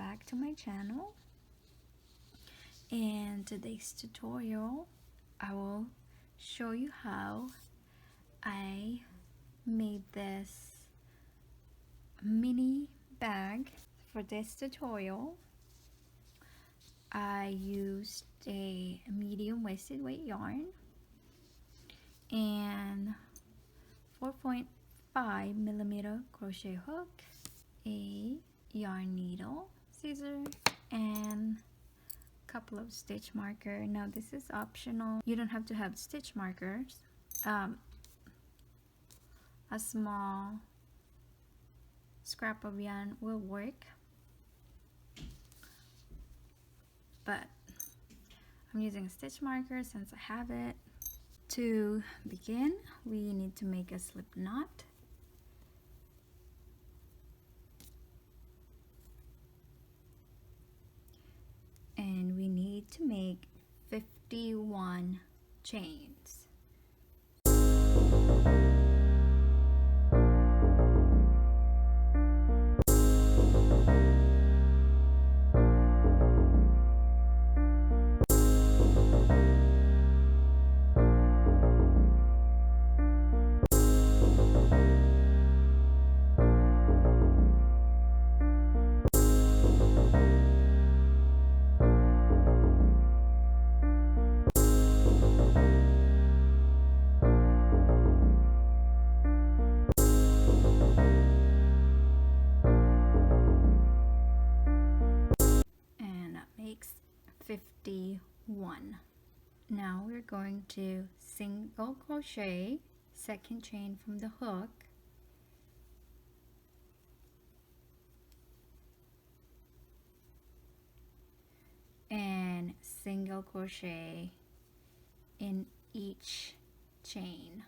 back to my channel. In today's tutorial, I will show you how I made this mini bag. For this tutorial, I used a medium waisted weight yarn and 4.5mm crochet hook, a yarn needle, scissor, and a couple of stitch marker. Now this is optional, you don't have to have stitch markers. A small scrap of yarn will work, but I'm using a stitch marker since I have it. To begin, we need to make a slip knot. And we need to make 51 chains. And that makes 51. Now we're going to single crochet second chain from the hook, and single crochet in each chain.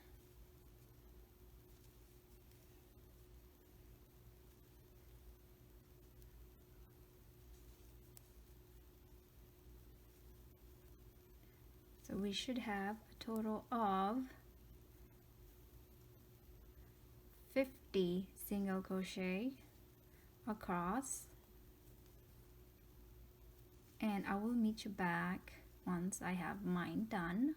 So we should have a total of 50 single crochet across, and I will meet you back once I have mine done.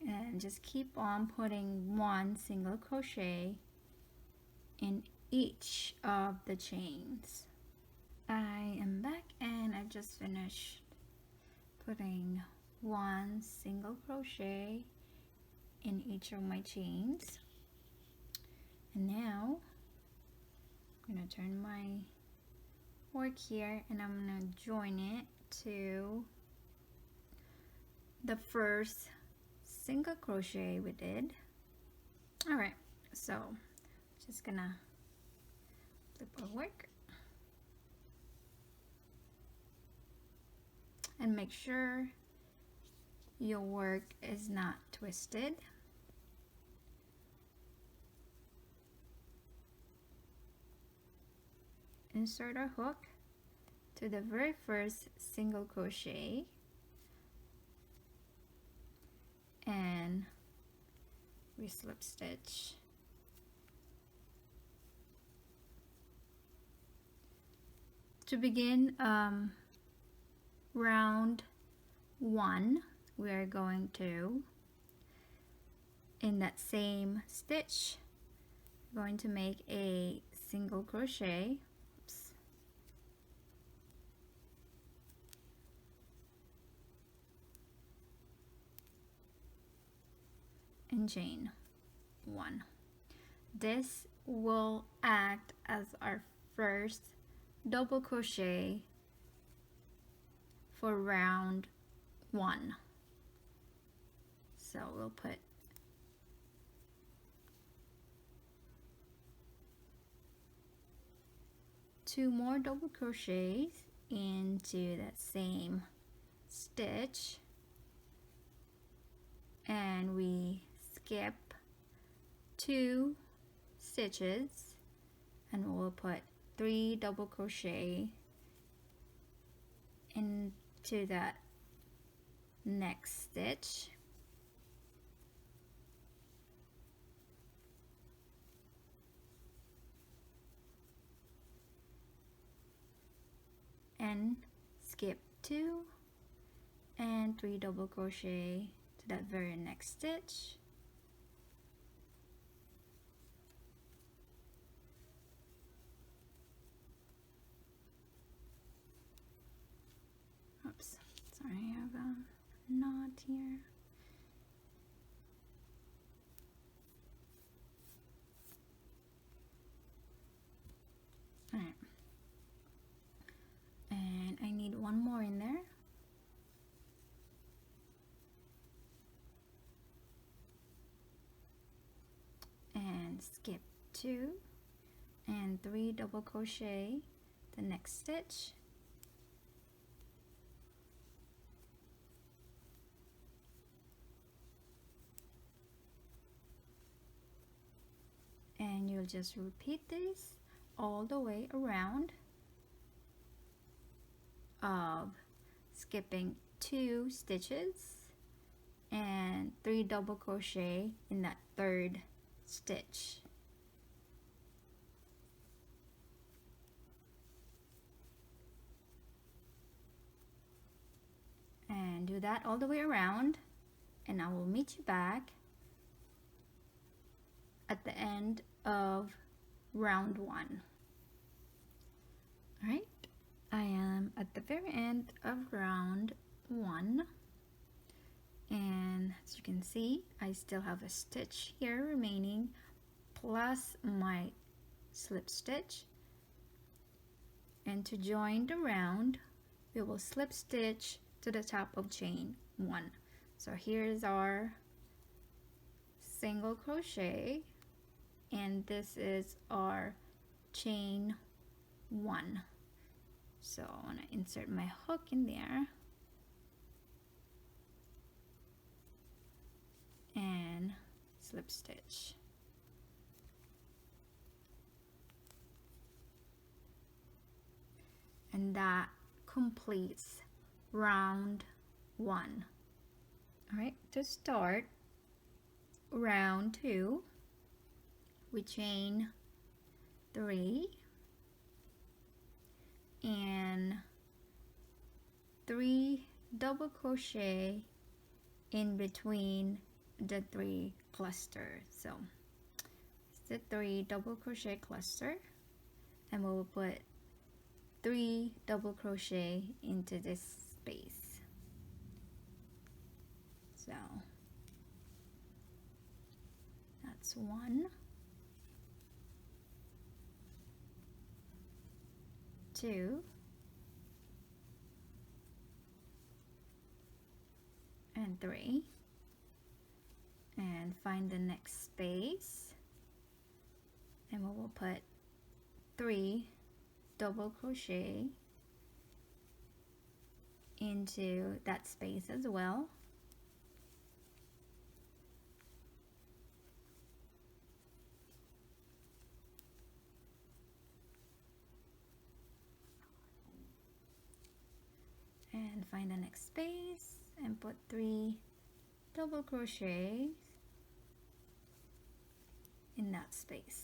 And just keep on putting one single crochet in each of the chains. I am back and I've just finished putting one single crochet in each of my chains, and now I'm going to turn my work here and I'm going to join it to the first single crochet we did. Alright, so just gonna flip our work and make sure your work is not twisted. Insert our hook to the very first single crochet and we slip stitch. To begin round 1, we are going to, in that same stitch, going to make a single crochet. Oops. And chain 1. This will act as our first double crochet for round 1. So we'll put two more double crochets into that same stitch, and we skip 2 stitches and we'll put 3 double crochet into that next stitch. And skip 2 and 3 double crochet to that very next stitch. Oops, sorry, I have a knot here. Alright, and I need one more in there. And skip 2 and 3 double crochet the next stitch. And you'll just repeat this all the way around of skipping 2 stitches and 3 double crochet in that third stitch. And do that all the way around, and I will meet you back at the end of round 1. Alright, I am at the very end of round 1, and as you can see, I still have a stitch here remaining plus my slip stitch. And to join the round, we will slip stitch to the top of chain 1. So here's our single crochet, and this is our chain 1. So I want to insert my hook in there and slip stitch. And that completes round 1. Alright, to start round 2, we chain 3 and 3 double crochet in between the 3 cluster. So it's the 3 double crochet cluster, and we'll put 3 double crochet into this space. So that's 1, 2, and 3, and find the next space, and we will put 3 double crochet into that space as well. And find the next space and put 3 double crochets in that space.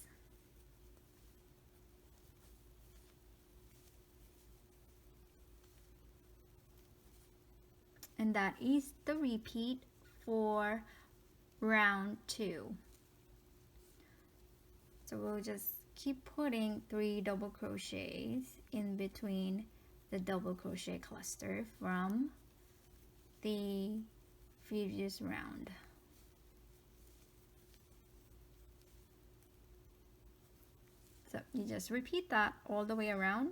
And that is the repeat for round 2. So we'll just keep putting 3 double crochets in between the double crochet cluster from the previous round. So you just repeat that all the way around,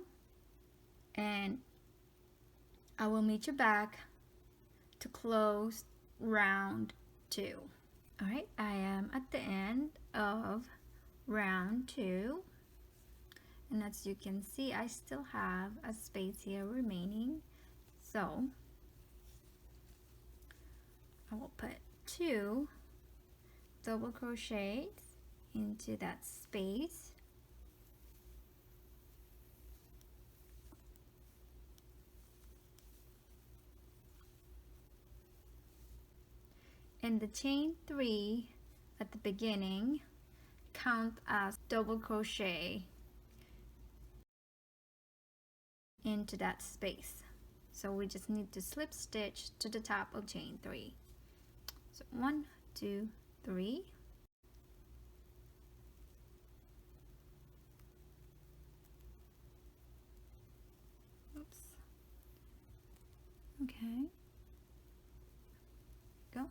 and I will meet you back to close round 2. Alright, I am at the end of round 2, and as you can see, I still have a space here remaining, so I will put 2 double crochets into that space, and the chain 3 at the beginning count as double crochet into that space. So we just need to slip stitch to the top of chain 3. So 1, 2, 3. Oops. Okay. Go.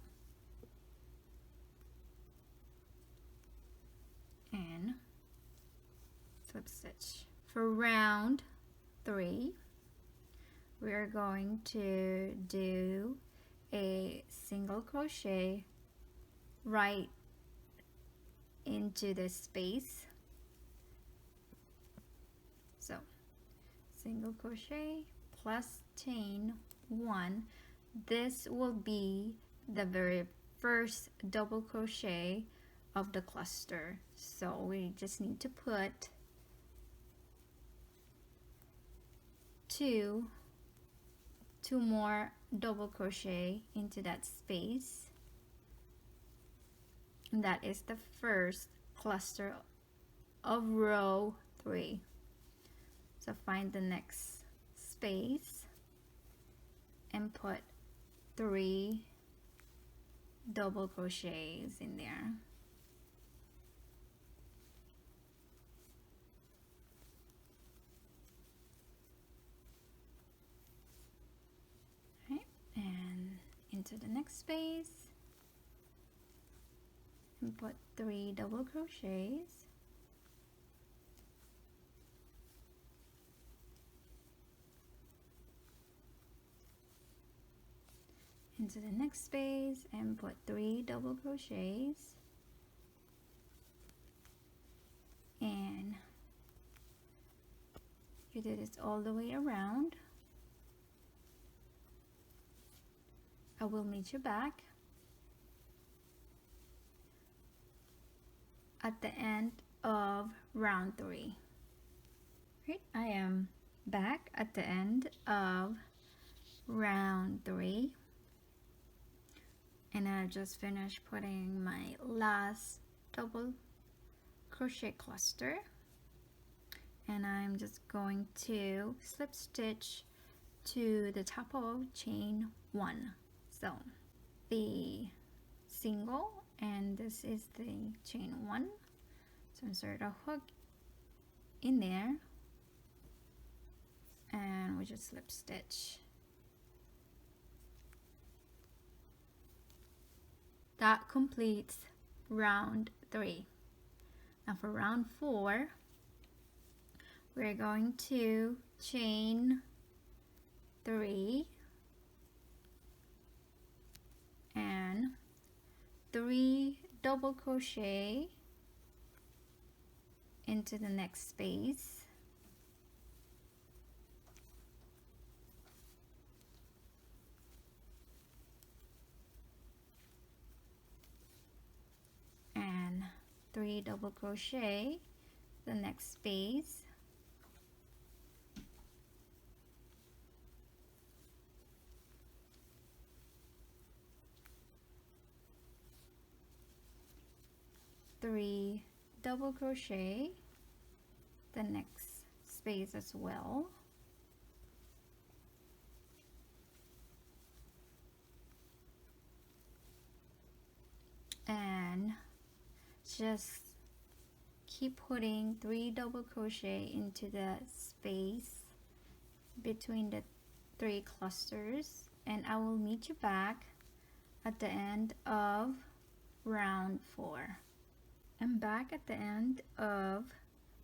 And slip stitch. For round 3, we're going to do a single crochet right into the space. So single crochet plus chain 1. This will be the very first double crochet of the cluster. So we just need to put 2 more double crochet into that space, and that is the first cluster of row 3. So find the next space and put 3 double crochets in there. And into the next space and put 3 double crochets, into the next space and put 3 double crochets, and you do this all the way around. I will meet you back at the end of round 3. Right, I am back at the end of round 3, and I just finished putting my last double crochet cluster, and I'm just going to slip stitch to the top of chain 1. So the single, and this is the chain 1. So insert a hook in there and we just slip stitch. That completes round 3. Now for round 4, we're going to chain 3 and 3 double crochet into the next space, and 3 double crochet the next space, three double crochet the next space as well, and just keep putting 3 double crochet into the space between the 3 clusters, and I will meet you back at the end of round 4. I'm back at the end of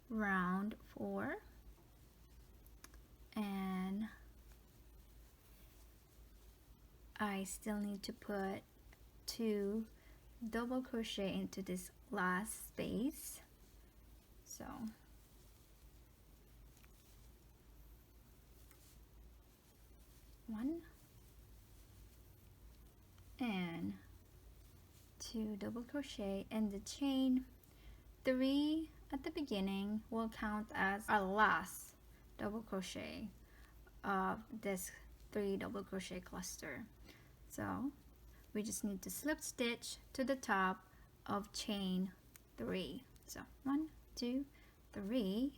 round 4, and I still need to put 2 double crochet into this last space. So one and 2 double crochet, and the chain 3 at the beginning will count as our last double crochet of this 3 double crochet cluster. So we just need to slip stitch to the top of chain 3. So 1, 2, 3.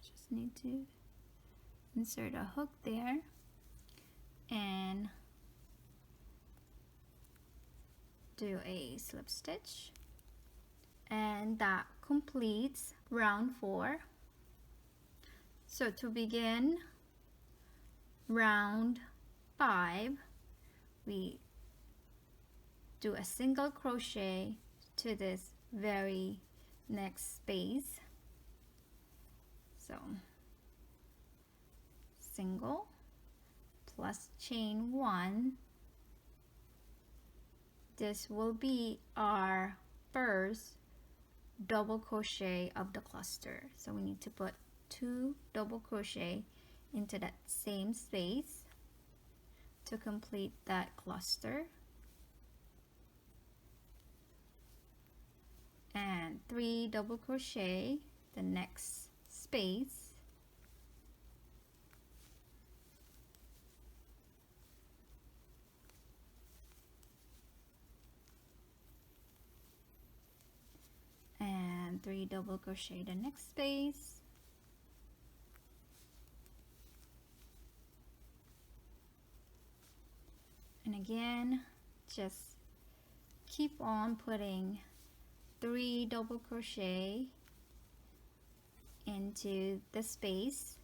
Just need to insert a hook there and do a slip stitch, and that completes round 4. So to begin round 5, we do a single crochet to this very next space. So single plus chain 1. This will be our first double crochet of the cluster. So we need to put 2 double crochet into that same space to complete that cluster, and 3 double crochet the next space, and 3 double crochet the next space, and again just keep on putting 3 double crochet into the space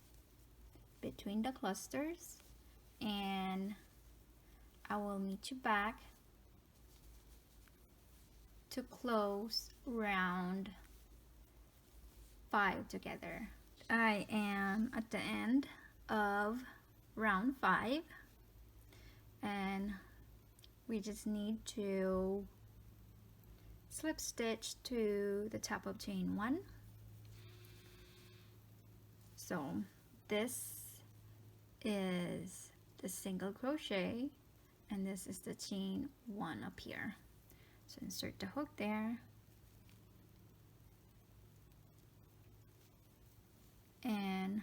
between the clusters, and I will meet you back to close round 5 together. I am at the end of round 5, and we just need to slip stitch to the top of chain 1. So this is the single crochet and this is the chain 1 up here. So insert the hook there and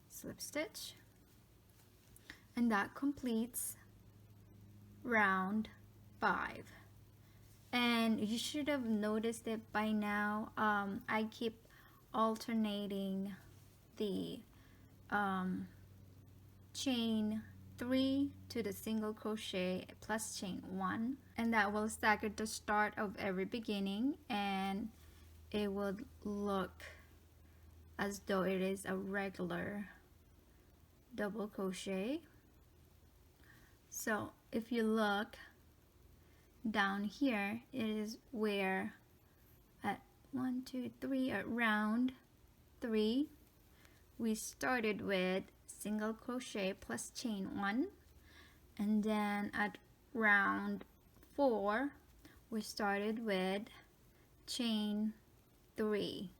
slip stitch, and that completes round 5. And you should have noticed it by now. I keep alternating the chain 3 to the single crochet plus chain 1, and that will stagger the start of every beginning, and it would look as though it is a regular double crochet. So if you look down here, it is where at 1, 2, 3 at round 3 we started with single crochet plus chain 1, and then at round 4 we started with chain 3,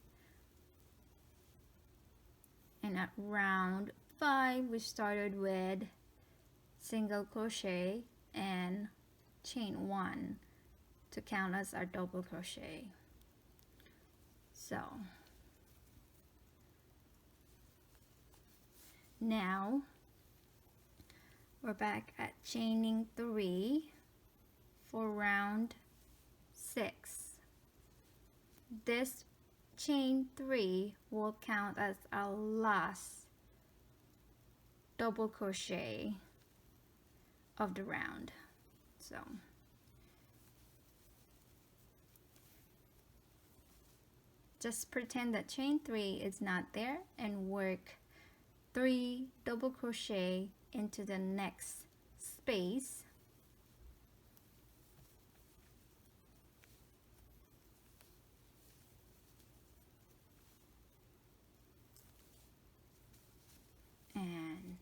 and at round 5 we started with single crochet and chain 1 to count as our double crochet. So now we're back at chaining 3 for round 6. This chain 3 will count as our last double crochet of the round. So just pretend that chain 3 is not there and work 3 double crochet into the next space, and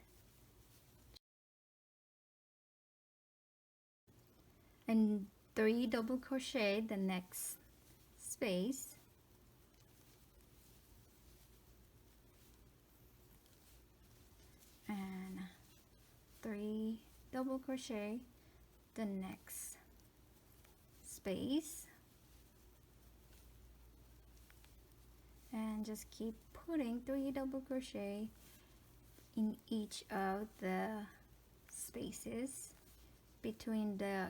3 double crochet the next space, and 3 double crochet the next space, and just keep putting 3 double crochet in each of the spaces between the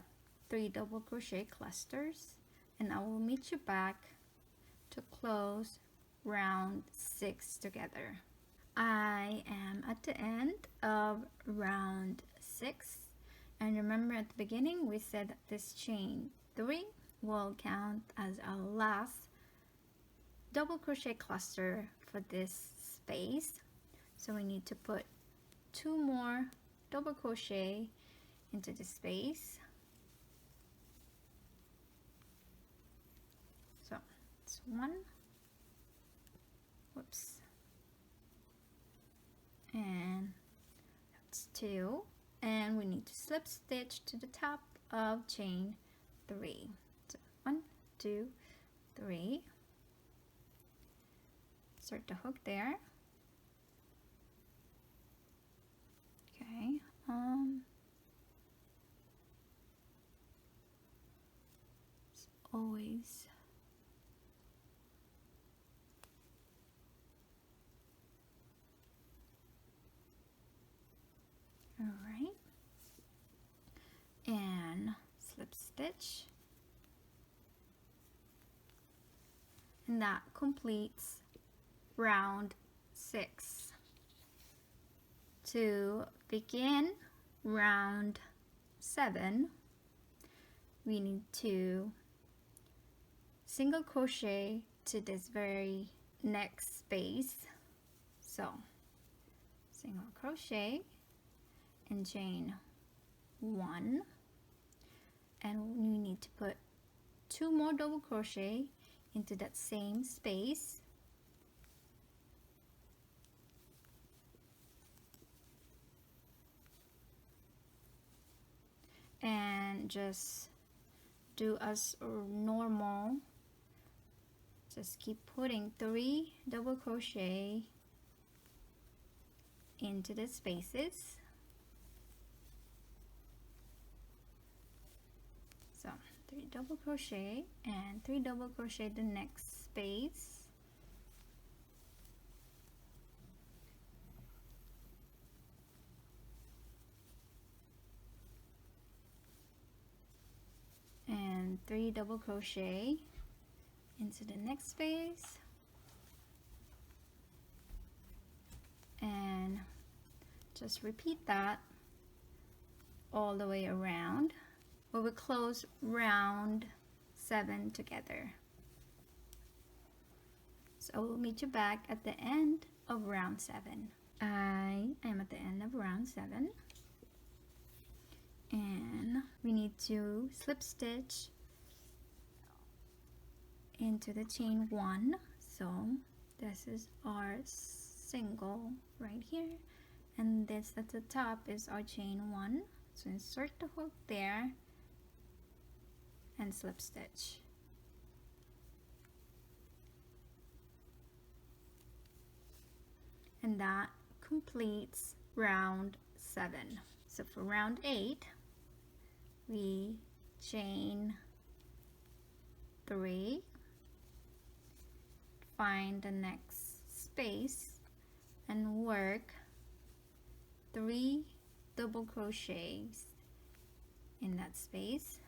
3 double crochet clusters, and I will meet you back to close round 6 together. I am at the end of round 6, and remember at the beginning we said that this chain 3 will count as our last double crochet cluster for this space. So we need to put 2 more double crochet into the space. So it's 1, whoops, and that's 2, and we need to slip stitch to the top of chain 3. So 1, 2, 3. Start the hook there. Okay. It's always all right. And slip stitch. And that completes round 6. To begin round 7, we need to single crochet to this very next space. So single crochet and chain 1, and we need to put 2 more double crochet into that same space. And just do as normal. Just keep putting 3 double crochet into the spaces. So 3 double crochet and 3 double crochet the next space. And 3 double crochet into the next space, and just repeat that all the way around. We will close round 7 together. So I will meet you back at the end of round 7. I am at the end of round 7. And we need to slip stitch into the chain 1. So this is our single right here, and this at the top is our chain 1. So insert the hook there and slip stitch. And that completes round 7. So for round 8, we chain 3, find the next space, and work 3 double crochets in that space.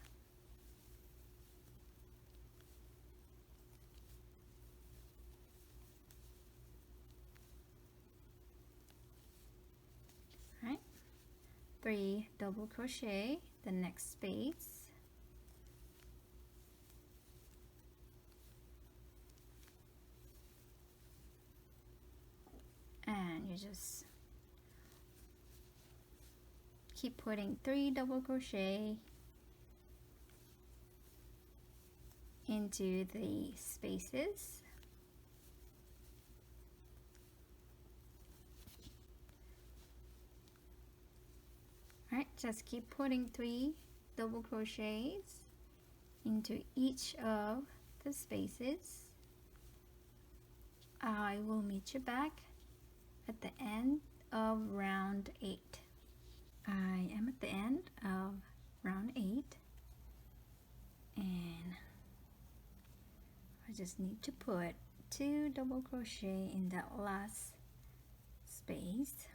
Right, 3 double crochet the next space, and you just keep putting 3 double crochet into the spaces. Alright, just keep putting 3 double crochets into each of the spaces. I will meet you back at the end of round 8. I am at the end of round 8, and I just need to put 2 double crochet in that last space.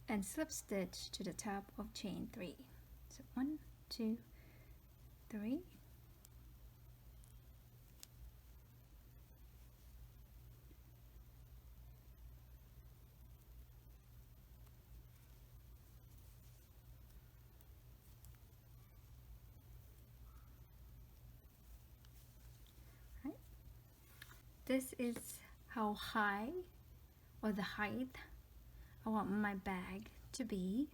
and slip stitch to the top of chain 3. So 1, 2, 3. Right. This is how high, or the height, I want my bag to be.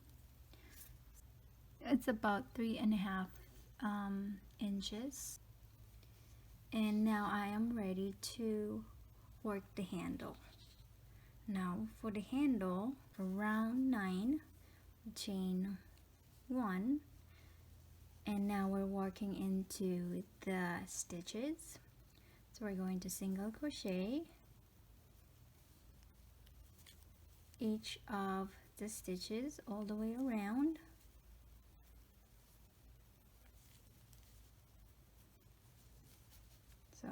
It's about 3.5 inches. And now I am ready to work the handle. Now for the handle, for round 9, chain 1, and now we're working into the stitches. So we're going to single crochet each of the stitches all the way around. So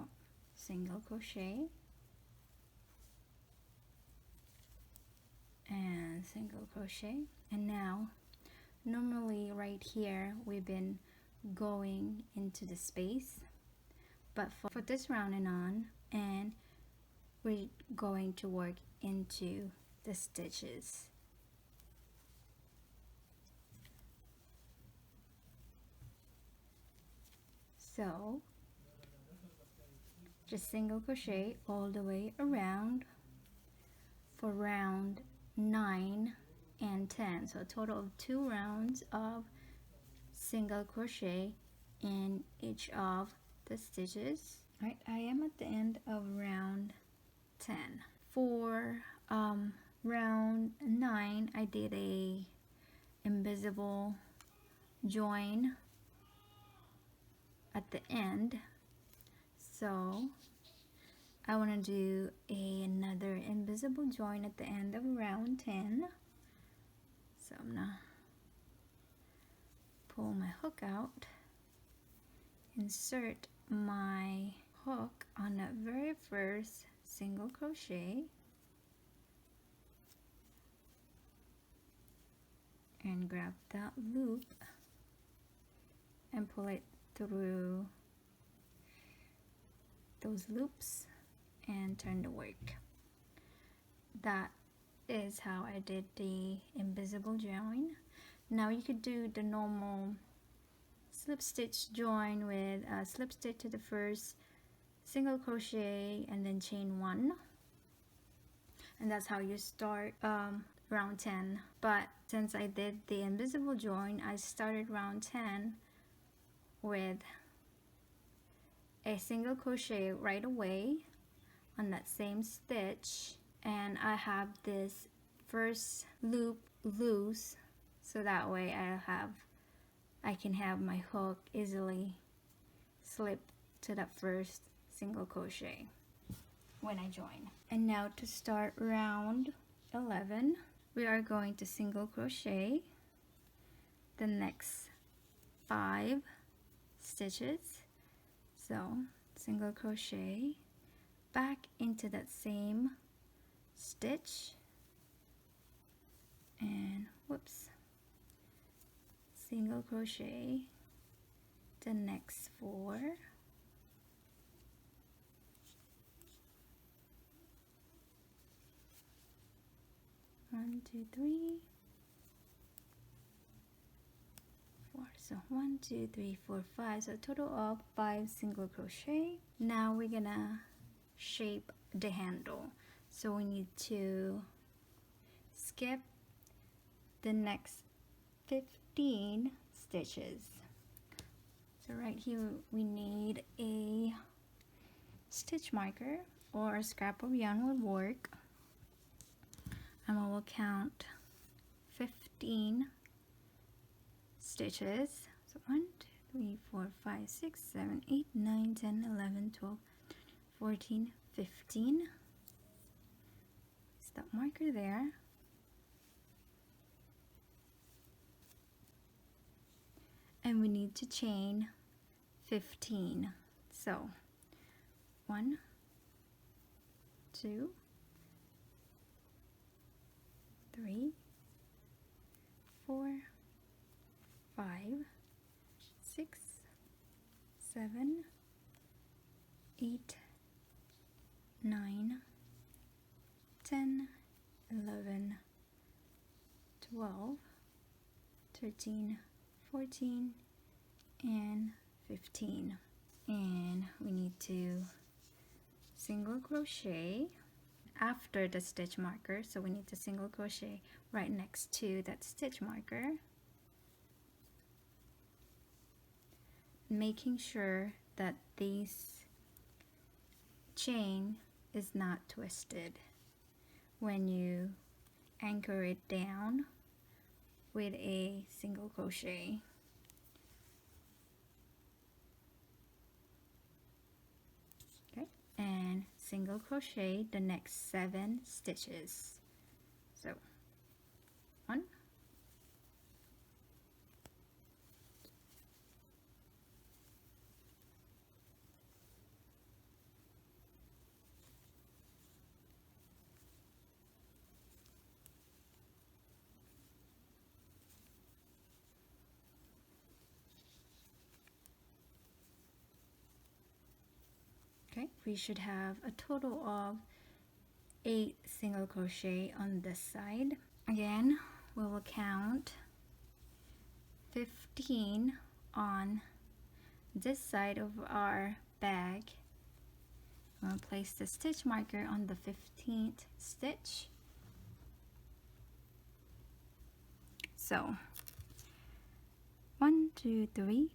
single crochet and single crochet, and now normally right here we've been going into the space, but for this round and on, and we're going to work into the stitches. So just single crochet all the way around for round 9 and 10, so a total of 2 rounds of single crochet in each of the stitches. Right, I am at the end of round 10. For round 9, I did a invisible join at the end, so I want to do another invisible join at the end of round 10. So I'm gonna pull my hook out, insert my hook on that very first single crochet, and grab that loop and pull it through those loops and turn the work. That is how I did the invisible join. Now you could do the normal slip stitch join with a slip stitch to the first, single crochet, and then chain 1, and that's how you start round 10. But since I did the invisible join, I started round 10 with a single crochet right away on that same stitch, and I have this first loop loose, so that way I can have my hook easily slip to that first single crochet when I join. And now to start round 11, we are going to single crochet the next 5 stitches. So single crochet back into that same stitch, and whoops, single crochet the next 4, one, 2, 3, 4. So 1, 2, 3, 4, 5. So a total of 5 single crochet. Now we're gonna shape the handle. So we need to skip the next 15 stitches. So right here we need a stitch marker, or a scrap of yarn would work. And I will count 15 stitches. So 1, 2, 3, 4, 5, 6, 7, 8, 9, 10, 11, 12, 14, 15. Stop marker there. And we need to chain 15. So 1, 2, 3, 4, 5, 6, 7, 8, 9, 10, 11, 12, 13, 14, and 15. And we need to single crochet after the stitch marker, so we need to single crochet right next to that stitch marker, making sure that this chain is not twisted when you anchor it down with a single crochet. Okay, and single crochet the next 7 stitches. So 1, 2. Okay, we should have a total of 8 single crochet on this side. Again, we will count 15 on this side of our bag. We'll place the stitch marker on the 15th stitch. So 1, 2, 3,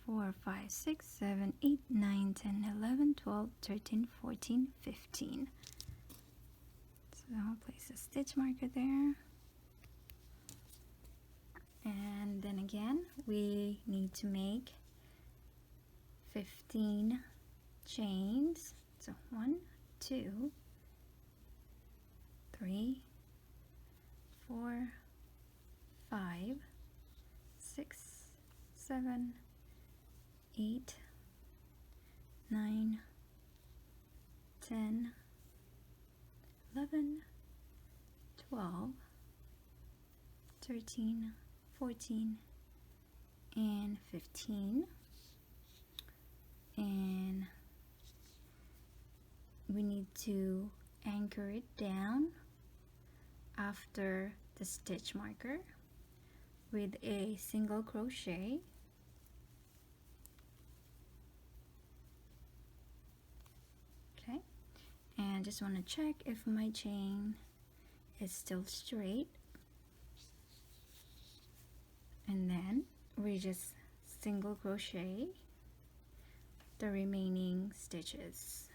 4, 5, 6, 7, 8, 9, 10, 11, 12, 13, 14, 15. So I'll place a stitch marker there. And then again, we need to make 15 chains. So 1, 2, 3, 4, 5, 6, 7, 8, 9, 10, 11, 12, 13, 14, and 15. And we need to anchor it down after the stitch marker with a single crochet. Okay, and just want to check if my chain is still straight, and then we just single crochet the remaining stitches.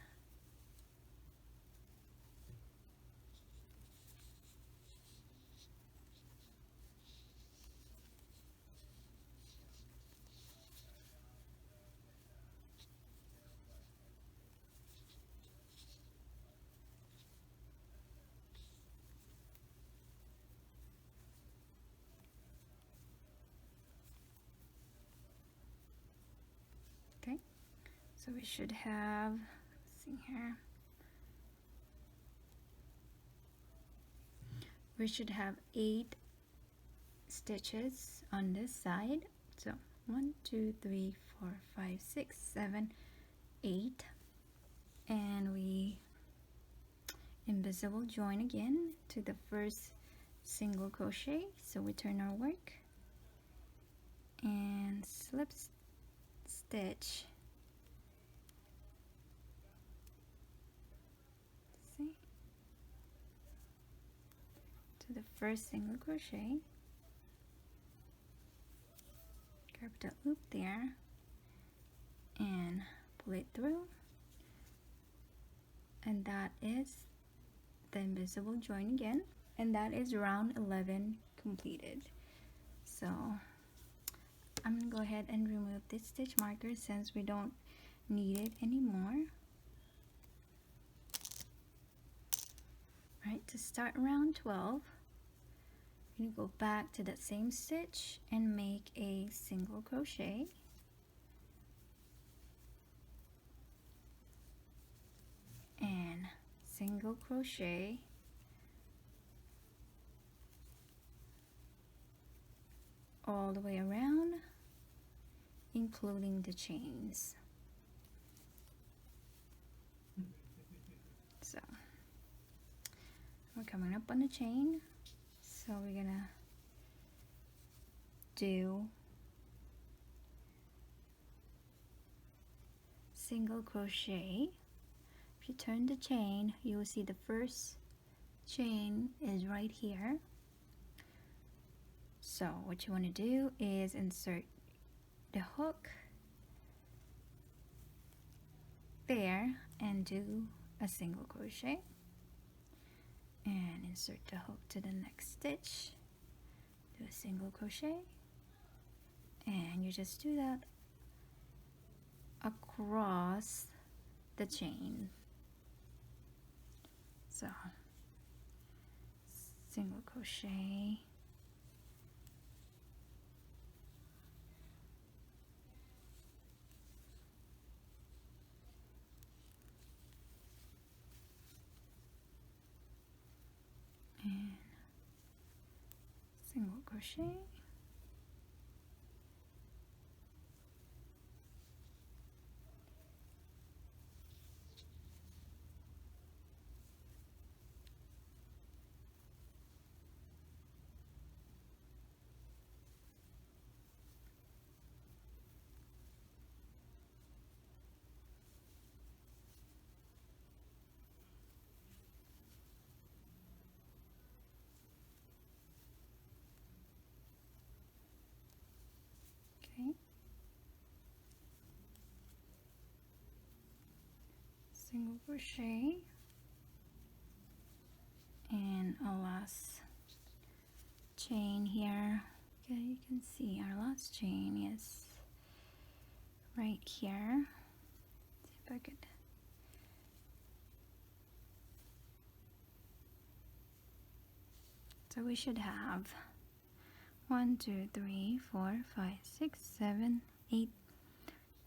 Okay, so we should have, let's see here, we should have 8 stitches on this side. So 1, 2, 3, 4, 5, 6, 7, 8, and we invisible join again to the first single crochet. So we turn our work and slip stitch. See, to the first single crochet, grab the loop there and pull it through, and that is the invisible join again, and that is round 11 completed. So I'm gonna go ahead and remove this stitch marker since we don't need it anymore. Right, to start round 12, I'm gonna go back to that same stitch and make a single crochet, and single crochet, all the way around, including the chains. So we're coming up on the chain, so we're gonna do single crochet. If you turn the chain, you will see the first chain is right here. So what you want to do is insert the hook there and do a single crochet, and insert the hook to the next stitch, do a single crochet, and you just do that across the chain. So single crochet, and single crochet, okay, single crochet, and a last chain here. Okay, you can see our last chain is right here. See if I could. So we should have 1, 2, 3, 4, 5, 6, 7, 8,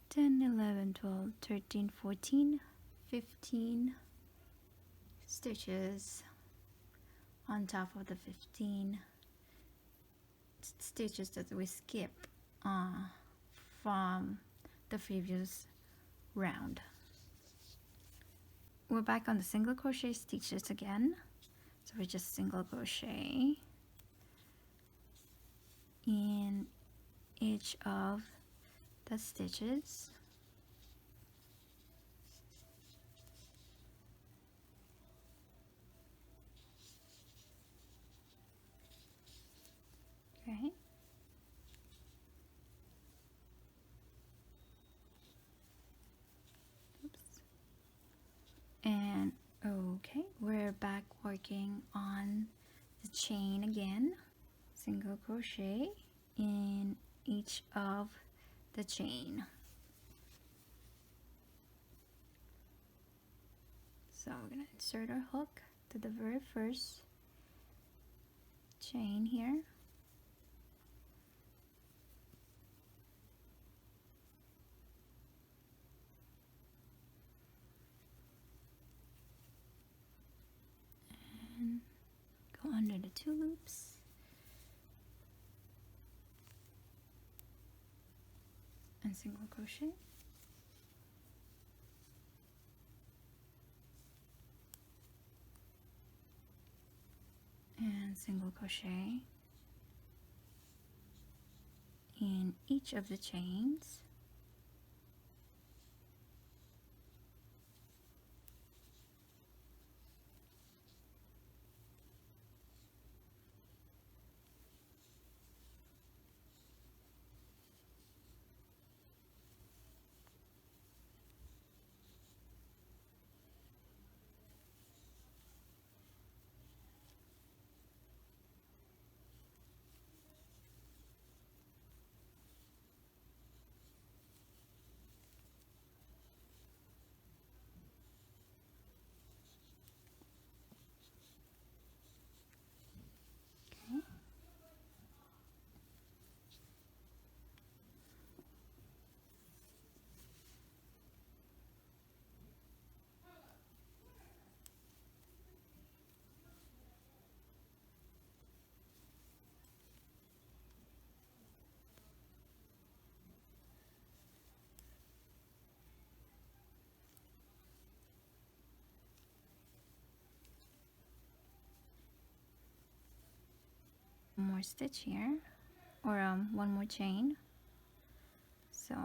10, 11, 12, 13, 14, 15 stitches on top of the 15 stitches that we skip from the previous round. We're back on the single crochet stitches again, so we just single crochet in each of the stitches. Okay. Oops. And okay, we're back working on the chain again. Single crochet in each of the chain. So we're going to insert our hook to the very first chain here. And go under the 2 loops. And single crochet. And single crochet in each of the chains. more stitch here, or one more chain. So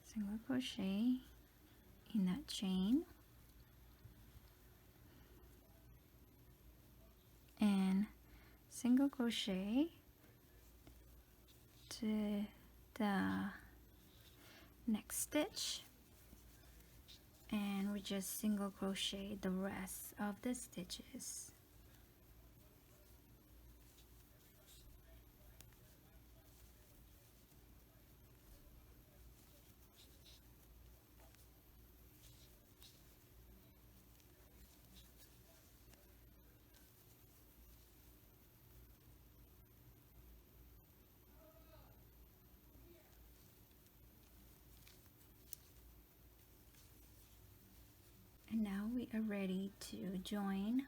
single crochet in that chain, and single crochet to the next stitch, and we just single crochet the rest of the stitches. And now we are ready to join.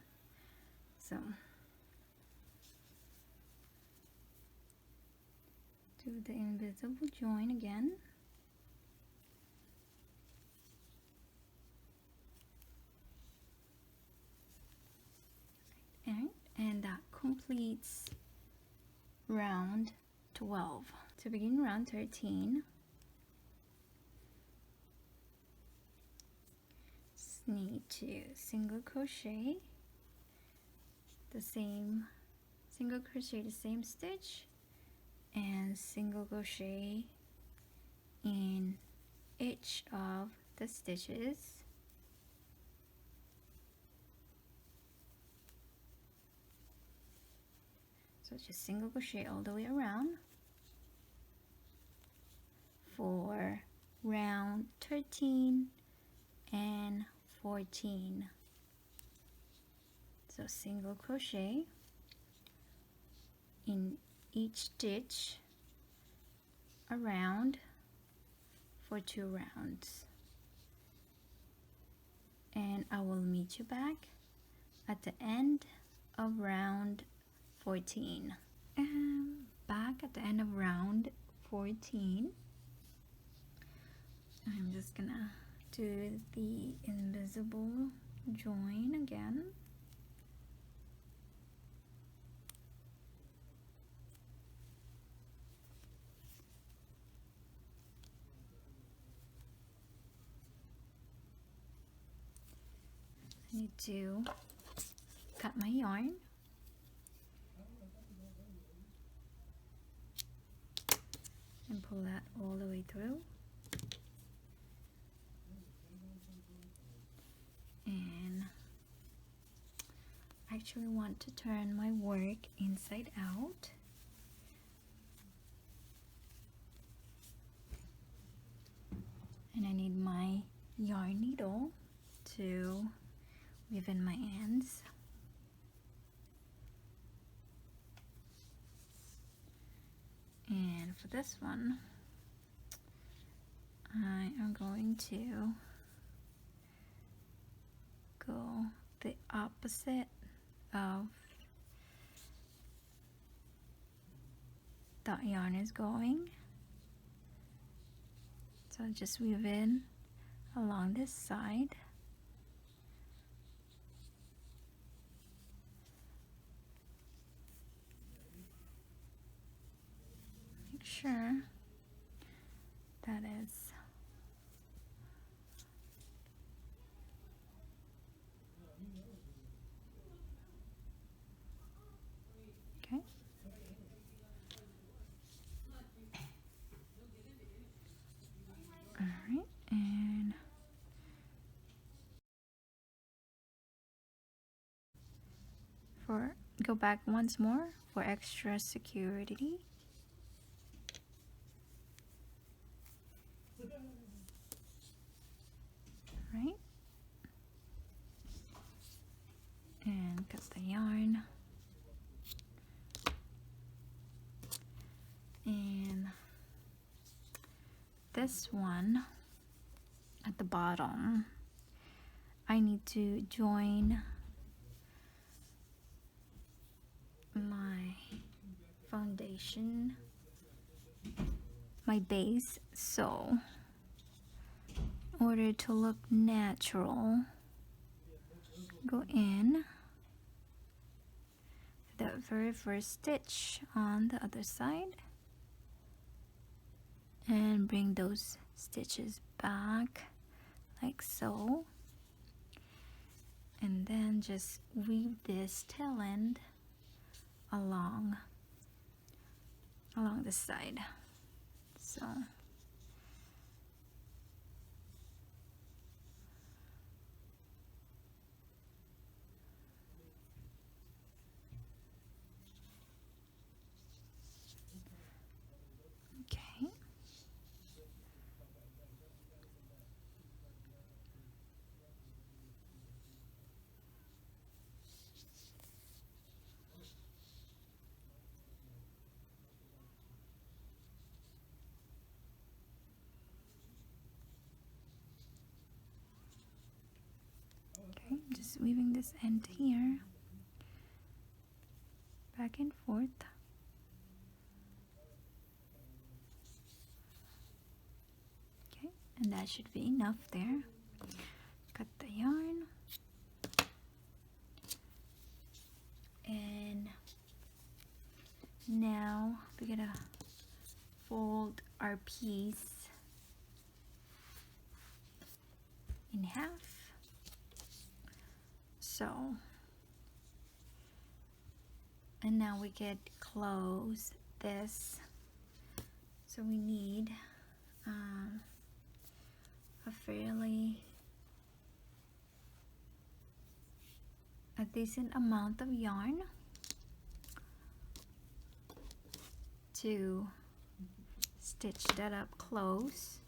So do the invisible join again. And that completes round 12. To begin round 13, need to single crochet the same stitch, and single crochet in each of the stitches. So just single crochet all the way around for round 13 and 14. So single crochet in each stitch around for 2 rounds, and I will meet you back at the end of round 14. And back at the end of round 14, I'm just gonna do the invisible join again. I need to cut my yarn. And pull that all the way through. And I actually want to turn my work inside out. And I need my yarn needle to weave in my ends. And for this one, I am going to go the opposite of that yarn is going. So just weave in along this side. Make sure that is okay. All right, and go back once more for extra security. Right, and cut the yarn, and this one at the bottom, I need to join my foundation, my base. So in order to look natural, go in the very first stitch on the other side and bring those stitches back like so, and then just weave this tail end along the side. So okay. Okay, just weaving this end here back and forth. Okay, and that should be enough there. Cut the yarn and now we're gonna fold our piece in half. So, and now we could close this. So we need a decent amount of yarn to stitch that up close.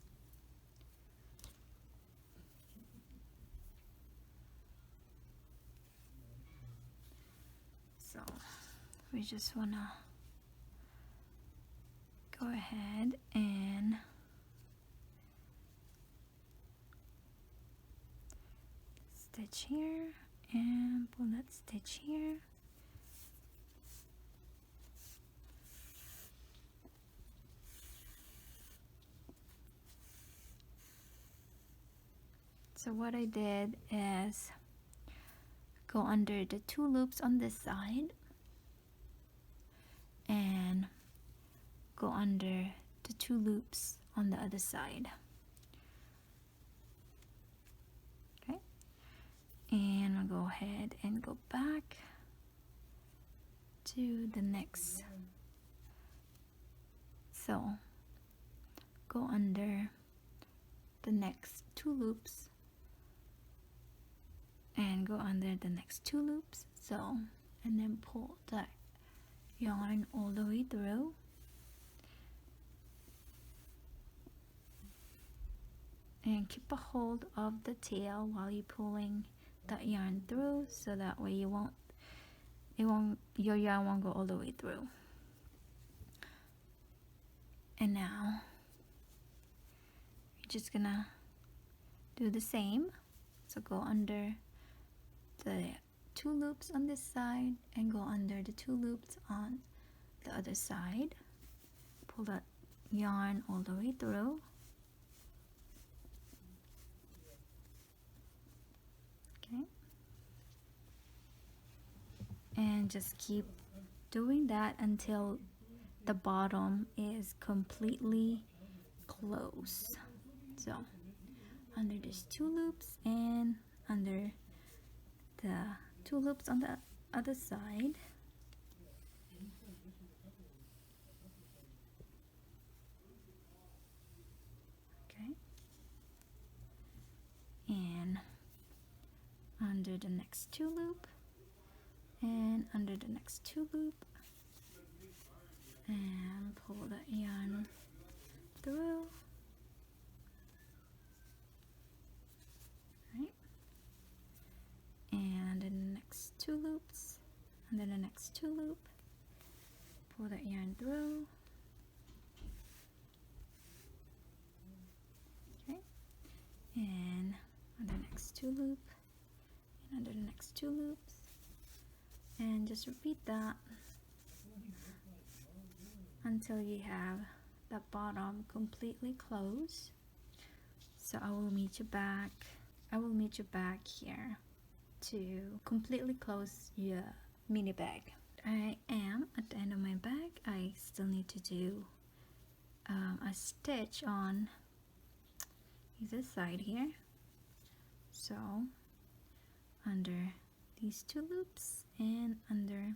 So we just wanna go ahead and stitch here and pull that stitch here. So what I did is go under the 2 loops on this side and go under the 2 loops on the other side. Okay, and I'll go ahead and go back to the next. So go under the next 2 loops and go under the next 2 loops, so, and then pull that yarn all the way through. And keep a hold of the tail while you're pulling that yarn through, so that way your yarn won't go all the way through. And now you're just gonna do the same. So go under the 2 loops on this side and go under the 2 loops on the other side. Pull that yarn all the way through. Okay. And just keep doing that until the bottom is completely closed. So under these 2 loops and under the 2 loops on the other side. Okay, and under the next 2 loop and under the next 2 loop, and pull the yarn through. Right, and then the next 2 loops, and then the next 2 loop, pull that yarn through. Okay, and on the next 2 loop, and under the next 2 loops, and just repeat that until you have the bottom completely closed. So I will meet you back here to completely close your mini bag. I am at the end of my bag. I still need to do a stitch on either side here. So under these two loops and under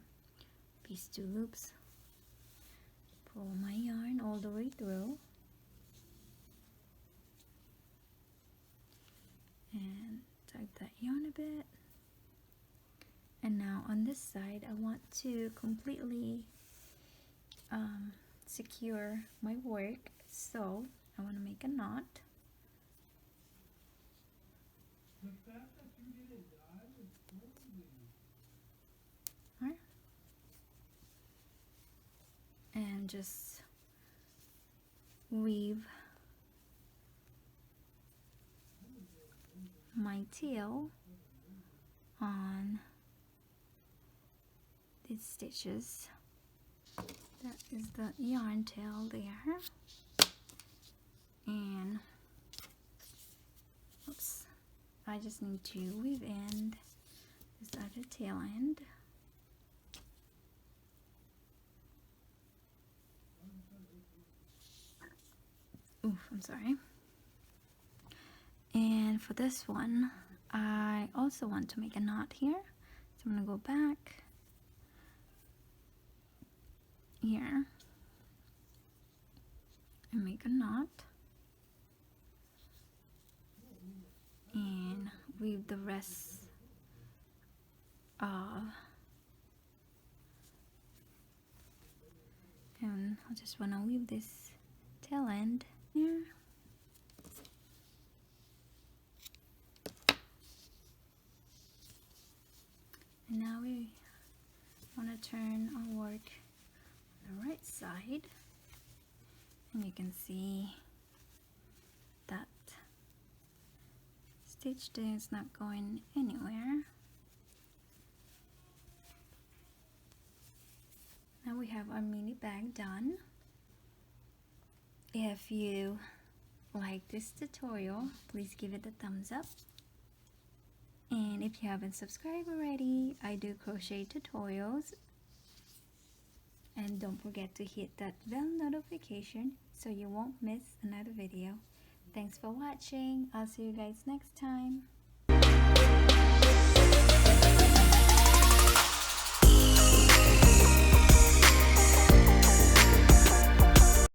these two loops, pull my yarn all the way through and tug that yarn a bit. And now on this side I want to completely secure my work, so I want to make a knot. And just weave my tail on these stitches. That is the yarn tail there. And oops, I just need to weave in this other tail end. Oof, I'm sorry. And for this one, I also want to make a knot here. So I'm going to go back here and make a knot and weave the rest of, and I just want to weave this tail end here. And now we want to turn our work on the right side, and you can see that stitch there is not going anywhere. Now we have our mini bag done. If you like this tutorial, please give it a thumbs up. And if you haven't subscribed already, I do crochet tutorials. And don't forget to hit that bell notification so you won't miss another video. Thanks for watching. I'll see you guys next time.